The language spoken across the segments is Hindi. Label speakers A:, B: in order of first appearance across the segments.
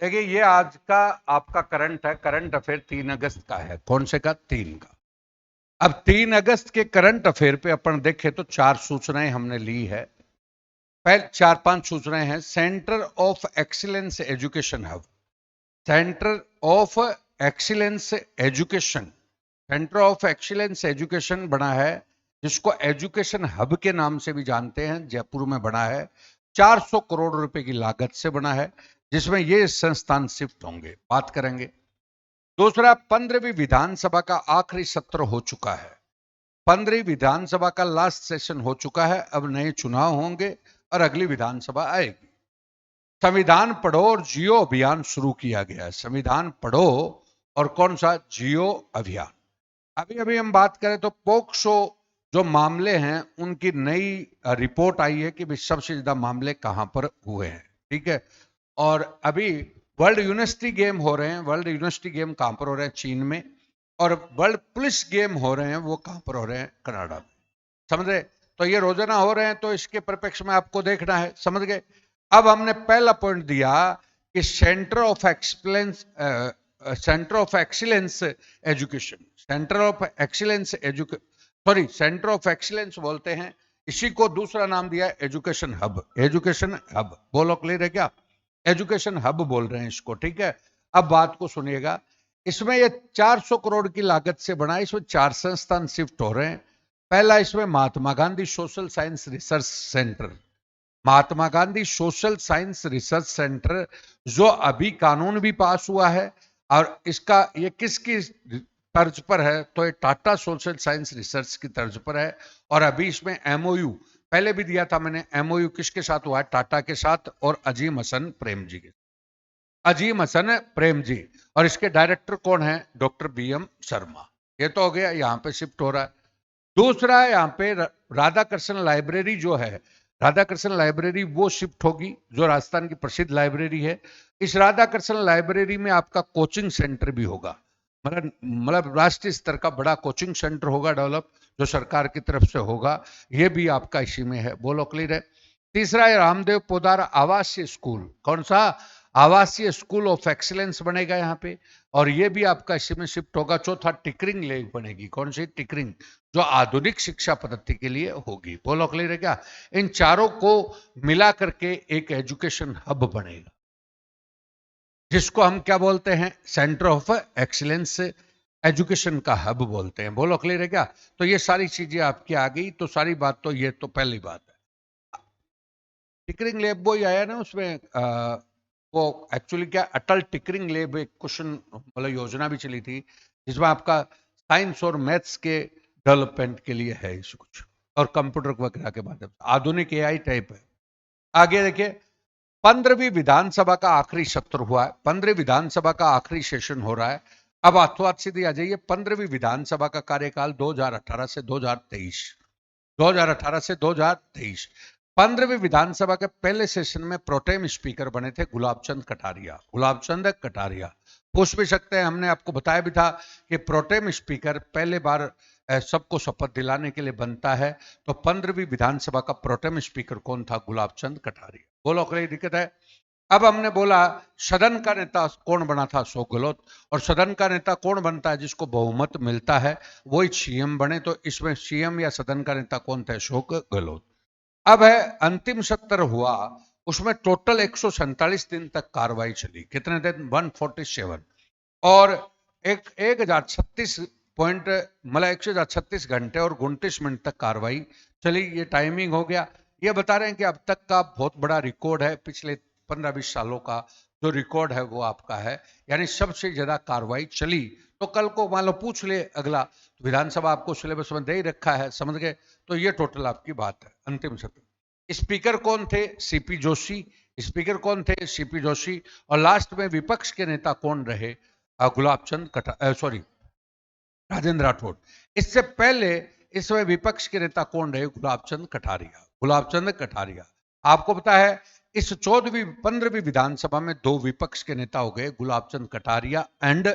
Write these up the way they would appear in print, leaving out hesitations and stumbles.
A: देखिए, ये आज का आपका करंट है, करंट अफेयर 3 अगस्त का है। कौन से का? 3 का। अब 3 अगस्त के करंट अफेयर पे अपन देखें तो 4 सूचनाएं हमने ली है। पहले 4-5 सूचनाएं हैं। Centre of excellence education hub, centre of excellence education, centre of excellence education बना है, जिसको एजुकेशन हब के नाम से भी जानते हैं, जयपुर में बना है। 400 करोड़ रुपए की लागत से बना है, जिसमें ये संस्थान शिफ्ट होंगे, बात करेंगे। दूसरा, 15वीं विधानसभा का आखिरी सत्र हो चुका है। 15वीं विधानसभा का लास्ट सेशन हो चुका है। अब नए चुनाव होंगे और अगली विधानसभा आएगी। संविधान पढ़ो और जियो अभियान शुरू किया गया है। संविधान पढ़ो और कौन सा? जियो अभियान। अभी अभी हम बात करें तो पोक्सो जो मामले हैं, उनकी नई रिपोर्ट आई है कि सबसे ज्यादा मामले कहां पर हुए हैं। ठीक है। और अभी वर्ल्ड यूनिवर्सिटी गेम हो रहे हैं। वर्ल्ड यूनिवर्सिटी गेम कहां पर हो रहे हैं? चीन में। और वर्ल्ड पुलिस गेम हो रहे हैं, वो कहां पर हो रहे हैं? कनाडा में। समझ गए? तो ये रोजाना हो रहे हैं, तो इसके परिप्रेक्ष्य में आपको देखना है। समझ गए? अब हमने पहला पॉइंट दिया कि centre of excellence, centre of excellence education, centre of excellence education, sorry, centre of excellence बोलते हैं इसी को। दूसरा नाम दिया है एजुकेशन हब। एजुकेशन हब बोलो, क्लियर है क्या? एजुकेशन हब बोल रहे हैं इसको। ठीक है। अब बात को सुनिएगा। इसमें ये 400 करोड़ की लागत से बना है। इसमें 4 संस्थान शिफ्ट हो रहे हैं। पहला, इसमें Mahatma Gandhi social science research centre, Mahatma Gandhi social science research centre, जो अभी कानून भी पास हुआ है। और इसका ये किसकी तर्ज पर है? तो ये टाटा सोशल साइंस रिसर्च की तर्ज पर है। और अभी इसमें एमओयू पहले भी दिया था मैंने। एमओयू किसके साथ हुआ है? टाटा के साथ और अजीम हसन प्रेम जी के। अजीम हसन प्रेम जी। और इसके डायरेक्टर कौन है? Doctor BM Sharma. ये तो हो गया, यहां पे शिफ्ट हो रहा है। दूसरा है यहाँ पे राधा कृष्ण लाइब्रेरी जो है, राधा कृष्ण लाइब्रेरी वो शिफ्ट होगी, जो राजस्थान की प्रसिद्ध लाइब्रेरी है। इस राधा कृष्ण लाइब्रेरी में आपका कोचिंग सेंटर भी होगा। मतलब राष्ट्रीय स्तर का बड़ा कोचिंग सेंटर होगा डेवलप, जो सरकार की तरफ से होगा। ये भी आपका इसी में है। बोलो, क्लियर है? तीसरा है रामदेव पोदार आवासीय स्कूल। कौन सा? आवासीय स्कूल ऑफ एक्सीलेंस बनेगा यहाँ पे। और ये भी आपका इसी में शिफ्ट होगा। चौथा, टिकरिंग लैब बनेगी। कौन सी? टिकरिंग, जो आधुनिक शिक्षा पद्धति के लिए होगी। बोलो, क्लियर है क्या? इन चारों को मिला करके एक एजुकेशन हब बनेगा, जिसको हम क्या बोलते हैं? सेंटर ऑफ एक्सीलेंस एजुकेशन का हब बोलते हैं। बोलो, क्लियर है क्या? तो ये सारी चीजें आपकी आ गई। तो सारी बात तो ये तो पहली बात है। टिकरिंग लैब वो ही आया ना उसमें। वो एक्चुअली क्या, अटल टिकरिंग लैब एक क्वेश्चन मतलब योजना भी चली थी, जिसमें आपका साइंस और मैथ्स के डेवलपमेंट के लिए है इसे कुछ, और कंप्यूटर वगैरह के माध्यम से आधुनिक एआई टाइप है। आगे देखिए, 15वीं विधानसभा का आखिरी सत्र हुआ है। 15वीं विधानसभा का आखिरी सेशन हो रहा है। अब हाथों हाथ सीधी आ जाइए। 15वीं विधानसभा का कार्यकाल 2018 से 2023, 2018 से 2023। 15वीं विधानसभा के पहले सेशन में प्रोटेम स्पीकर बने थे गुलाब चंद कटारिया। गुलाब चंद कटारिया पूछ भी सकते हैं, हमने आपको बताया भी था कि प्रोटेम स्पीकर पहले बार सबको शपथ दिलाने के लिए बनता है। तो 15वीं विधानसभा का प्रोटेम स्पीकर कौन था? गुलाब चंद कटारिया। बोलो, कोई दिक्कत है? अब हमने बोला सदन का नेता कौन बना था? अशोक गहलोत। और सदन का नेता कौन बनता है? जिसको बहुमत मिलता है वही सीएम बने। तो इसमें सीएम या सदन का नेता कौन थे? अशोक गहलोत। अब है अंतिम सत्र हुआ, उसमें टोटल 147 दिन तक कार्रवाई चली। कितने दिन? 147। और एक 1036 मतलब 136 घंटे और 29 मिनट तक कार्रवाई चली। ये टाइमिंग हो गया। ये बता रहे हैं कि अब तक का बहुत बड़ा रिकॉर्ड है, पिछले 15-20 सालों का जो रिकॉर्ड है वो आपका है, यानी सबसे ज्यादा कार्रवाई चली। तो कल को मान लो पूछ ले अगला, तो विधानसभा आपको सिलेबस में दे ही रखा है, समझ गए? तो ये टोटल आपकी बात है। अंतिम सत्र स्पीकर कौन थे? सीपी जोशी। स्पीकर कौन थे? सीपी जोशी। और लास्ट में विपक्ष के नेता कौन रहे? गुलाब चंद सॉरी, राजेंद्र राठौड़। इससे पहले इसमें विपक्ष के नेता कौन रहे? गुलाब चंद कटारिया। गुलाब चंद कटारिया। आपको पता है इस 15वीं विधानसभा में दो विपक्ष के नेता हो गए, गुलाब चंद कटारिया एंड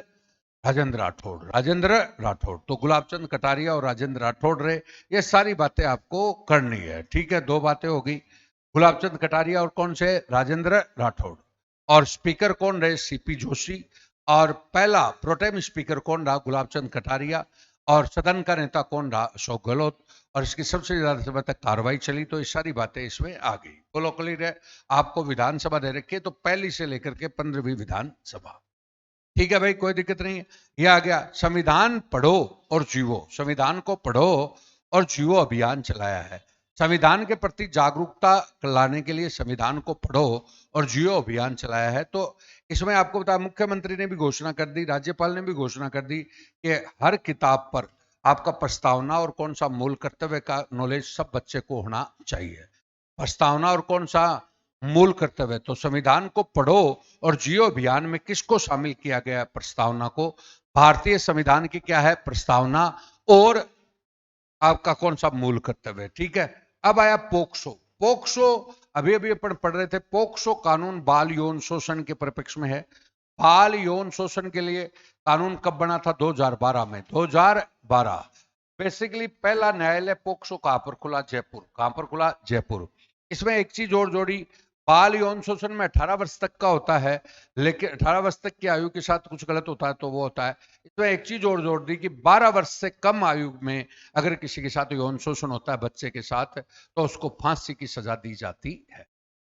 A: राजेंद्र राठौड़। राजेंद्र राठौड़। तो गुलाब चंद कटारिया और राजेंद्र राठौड़ रहे। ये सारी बातें आपको करनी है। ठीक है, दो बातें हो गई, गुलाब चंद कटारिया और कौन से? राजेंद्र राठौड़। और स्पीकर कौन रहे? सीपी जोशी। और पहला प्रोटेम स्पीकर कौन रहा? गुलाब चंद कटारिया। और सदन का नेता कौन रहा? अशोक गहलोत। और इसकी सबसे ज्यादा समय तक कार्रवाई चली, तो ये सारी बातें इसमें आ गई। बोलो क्लियर है? आपको विधानसभा दे रखी है, तो पहली से लेकर के 15वीं विधानसभा। ठीक है भाई, कोई दिक्कत नहीं है। ये आ गया संविधान पढ़ो और जीवो। संविधान को पढ़ो और जीवो अभियान चलाया है। संविधान के प्रति जागरूकता लाने के लिए संविधान को पढ़ो और जियो अभियान चलाया है। तो इसमें आपको बता, मुख्यमंत्री ने भी घोषणा कर दी, राज्यपाल ने भी घोषणा कर दी कि हर किताब पर आपका प्रस्तावना और कौन सा मूल कर्तव्य का नॉलेज सब बच्चे को होना चाहिए। प्रस्तावना और कौन सा मूल कर्तव्य। तो संविधान को पढ़ो और जियो अभियान में किसको शामिल किया गया है? प्रस्तावना को। भारतीय संविधान की क्या है? प्रस्तावना। और आपका कौन सा मूल कर्तव्य। ठीक है। अब आया पोक्सो। पोक्सो अभी अभी अपन पढ़ रहे थे। पोक्सो कानून बाल यौन शोषण के परिप्रेक्ष्य में है। बाल यौन शोषण के लिए कानून कब बना था? 2012 में। 2012 बेसिकली पहला न्यायालय पोक्सो कहां पर खुला? जयपुर। कहां पर खुला? जयपुर। इसमें एक चीज और जोड़ी, बाल यौन शोषण में 18 वर्ष तक का होता है, लेकिन 18 वर्ष तक की आयु के साथ कुछ गलत होता है तो वो होता है। इसमें एक चीज और जोड़ दी कि 12 वर्ष से कम आयु में अगर किसी के साथ यौन शोषण होता है बच्चे के साथ, तो उसको फांसी की सजा दी जाती है।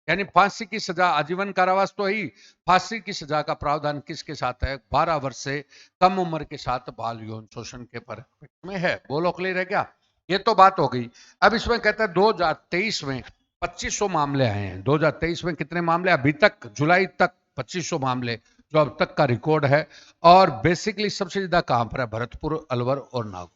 A: यानी फांसी की सजा, आजीवन कारावास तो ही, फांसी की सजा का प्रावधान किसके साथ है? 12 वर्ष से कम उम्र के साथ बाल यौन शोषण के परिप्रेक्ष्य में है। बोलो क्लियर है क्या? ये तो बात हो गई। अब इसमें कहता है 2023 में 2500 मामले आए हैं। 2023 में कितने मामले? अभी तक जुलाई तक 2500 मामले जो अब तक का रिकॉर्ड है। और बेसिकली सबसे ज्यादा कहां पर है? भरतपुर, अलवर और नागौर।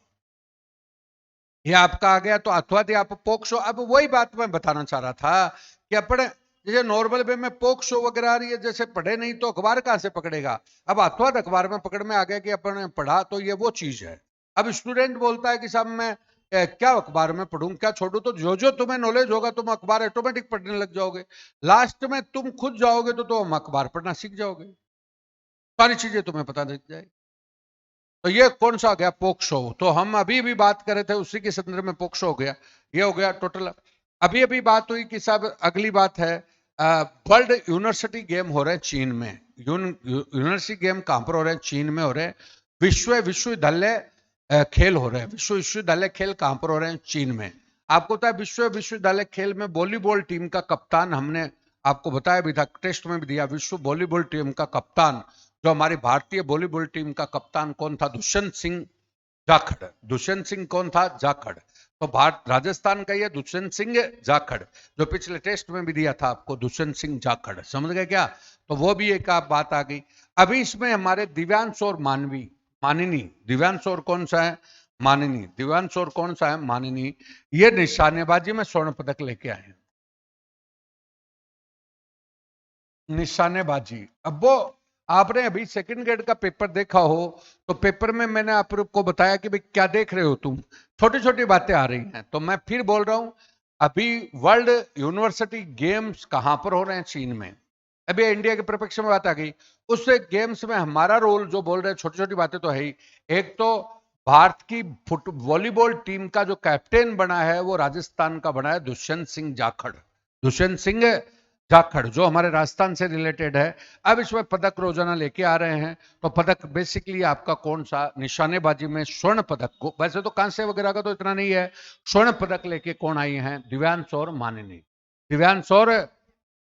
A: ये आपका आ गया। तो अथवा आप पोक्सो। अब वही बात मैं बताना चाह रहा था कि अपन जैसे नॉर्मल वे में पोक्सो वगैरह आ रही है, जैसे पढ़े नहीं तो अखबार कहां से पकड़ेगा? अब अथवा अखबार में पकड़ में आ गया कि अपन पढ़ा, तो ये वो चीज है। अब स्टूडेंट बोलता है कि साहब मैं क्या अखबार में पढ़ूं, क्या छोड़ू? तो जो जो तुम्हें नॉलेज होगा तुम अखबार ऑटोमेटिक पढ़ने लग जाओगे। लास्ट में तुम खुद जाओगे तो तुम अखबार पढ़ना सीख जाओगे, सारी चीजें तुम्हें पता लग जाएगी। तो ये कौन सा हो गया? पोक्सो। तो हम अभी भी बात कर रहे थे उसी के संदर्भ में पोक्सो हो गया। ये हो गया टोटल। अभी अभी बात हुई कि साहब अगली बात है, वर्ल्ड यूनिवर्सिटी गेम हो रहे हैं चीन में। यूनिवर्सिटी गेम कहां पर हो रहे हैं? चीन में हो रहे हैं। विश्वविद्यालय खेल हो रहे हैं। विश्वविद्यालय खेल कहां पर हो रहे हैं? चीन में। आपको पता है विश्वविद्यालय खेल में वॉलीबॉल टीम का कप्तान, हमने आपको बताया भी था, टेस्ट में भी दिया, विश्व वॉलीबॉल टीम का कप्तान, जो हमारी भारतीय वॉलीबॉल टीम का कप्तान कौन था? दुष्यंत सिंह जाखड़। दुष्यंत सिंह कौन था? जाखड़। तो भारत राजस्थान का ये दुष्यंत सिंह जाखड़, जो पिछले टेस्ट में भी दिया था आपको, दुष्यंत सिंह जाखड़। समझ गए क्या? तो वो भी एक आप बात आ गई। अभी इसमें हमारे दिव्यांश और मानिनी। दिव्यांश और कौन सा है? मानिनी। दिव्यांश और कौन सा है? मानिनी। ये निशानेबाजी में स्वर्ण पदक लेके आए हैं। निशानेबाजी। अब वो आपने अभी सेकंड ग्रेड का पेपर देखा हो, तो पेपर में मैंने आपको बताया कि भाई क्या देख रहे हो तुम, छोटी छोटी बातें आ रही हैं। तो मैं फिर बोल रहा हूं, अभी वर्ल्ड यूनिवर्सिटी गेम्स कहां पर हो रहे हैं? चीन में। अभी इंडिया के परिप्रेक्ष्य में बात आ गई। उस गेम्स में हमारा रोल जो बोल रहे हैं, छोटी छोटी बातें तो है ही। एक तो भारत की फुट वॉलीबॉल टीम का जो कैप्टन बना है वो राजस्थान का बना है दुष्यंत सिंह जाखड़। दुष्यंत सिंह जाखड़ जो हमारे राजस्थान से रिलेटेड है। अब इसमें पदक रोजाना लेके आ रहे हैं। तो पदक बेसिकली आपका कौन सा? निशानेबाजी में स्वर्ण पदक को, वैसे तो कांस्य वगैरह का तो इतना नहीं है, स्वर्ण पदक लेके कौन आई हैं? दिव्यांश और मानिनी। दिव्यांश और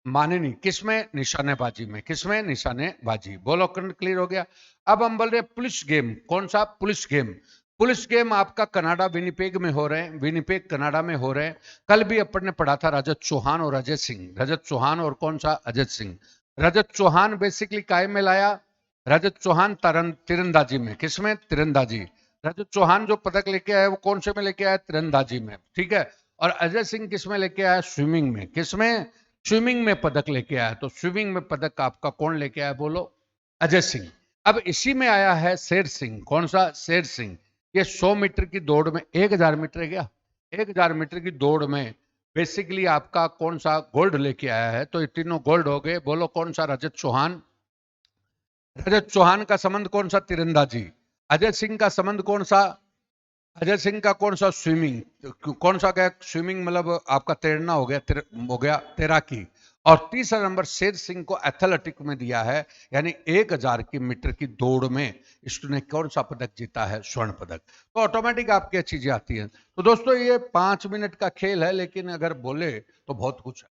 A: मानिनी किसमें? निशानेबाजी में। किसमें? निशानेबाजी। बोलो क्लियर हो गया? अब हम बोल रहे पुलिस गेम। कौन सा? Police game. पुलिस गेम आपका कनाडा विनिपेग में हो रहे हैं। विनिपेग कनाडा में हो रहे हैं। कल भी अपन ने पढ़ा था रजत चौहान और अजय सिंह। रजत चौहान और कौन सा? अजय सिंह। रजत चौहान बेसिकली काय में लाया? रजत चौहान तीरंदाजी में। किसमें? तीरंदाजी। रजत चौहान जो पदक लेके आया वो कौन से में लेके आया? तीरंदाजी में। ठीक है। और अजय सिंह किसमें लेके आया? स्विमिंग में। किसमें? स्विमिंग में पदक लेके आया। तो स्विमिंग में पदक आपका कौन लेके आया? बोलो। अजय सिंह। अब इसी में आया है शेर सिंह। कौन सा? शेर सिंह। ये 100 मीटर की दौड़ में, 1000 मीटर है क्या, 1000 मीटर की दौड़ में बेसिकली आपका कौन सा गोल्ड लेके आया है? तो ये तीनों गोल्ड हो गए। बोलो कौन सा? रजत चौहान। रजत चौहान का संबंध कौन सा? तीरंदाजी। अजय सिंह का संबंध कौन सा? अजय सिंह का कौन सा? स्विमिंग। कौन सा गया? स्विमिंग मतलब आपका तैरना हो गया, हो गया तैराकी। और तीसरा नंबर शेर सिंह को एथलेटिक में दिया है, यानी 1000 की मीटर की दौड़ में इसने कौन सा पदक जीता है? स्वर्ण पदक। तो ऑटोमेटिक आपकी चीजें आती हैं। तो दोस्तों ये 5 मिनट का खेल है, लेकिन अगर बोले तो बहुत कुछ है।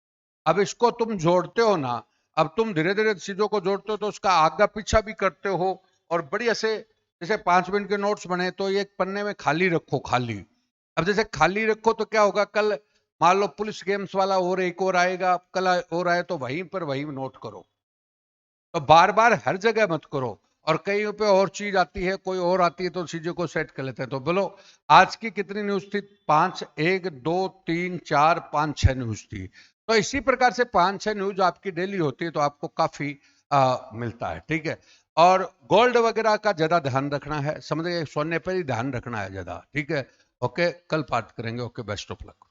A: अब इसको तुम जोड़ते हो ना, अब तुम धीरे धीरे चीजों को जोड़ते हो तो उसका आगा पीछा भी करते हो, और बढ़िया से, जैसे 5 मिनट के नोट्स बने तो ये एक पन्ने में खाली रखो, खाली। अब जैसे खाली रखो तो क्या होगा, कल मान लो पुलिस गेम्स वाला और एक और आएगा, कल और आए तो वहीं पर वहीं नोट करो। तो बार बार हर जगह मत करो, और कहीं पे और चीज आती है, कोई और आती है तो चीजों को सेट कर लेते हैं। तो बोलो आज की कितनी न्यूज थी? 5, 1, 2, 3, 4, 5, 6 न्यूज थी। तो इसी प्रकार से 5-6 न्यूज आपकी डेली होती है, तो आपको काफी मिलता है। ठीक है। और गोल्ड वगैरह का ज्यादा ध्यान रखना है, समझ गए? सोने पर ही ध्यान रखना है ज्यादा। ठीक है। ओके, कल बात करेंगे। Okay, best of luck.